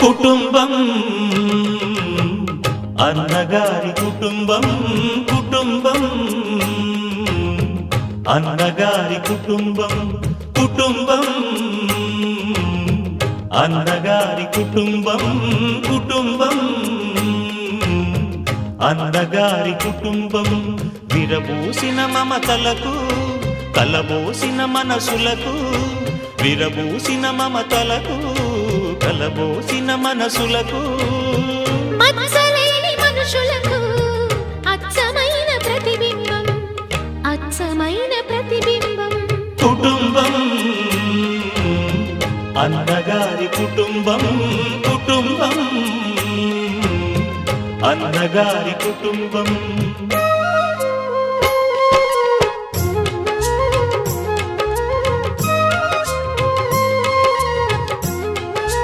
కుటుంబం అన్నగారి కుటుంబం కుటుంబం అన్నగారి కుటుంబం కుటుంబం అన్నగారి కుటుంబం కుటుంబం అన్నగారి కుటుంబం విరబూసిన మమతలకు కలబోసిన మనసులకు విరబూసిన మమతలకు కలబోసిన మనసులకు మచ్చలేని మనుషులకు అచ్చమైన ప్రతిబింబం అచ్చమైన ప్రతిబింబం కుటుంబం అన్నగారి కుటుంబం కుటుంబం అన్నగారి కుటుంబం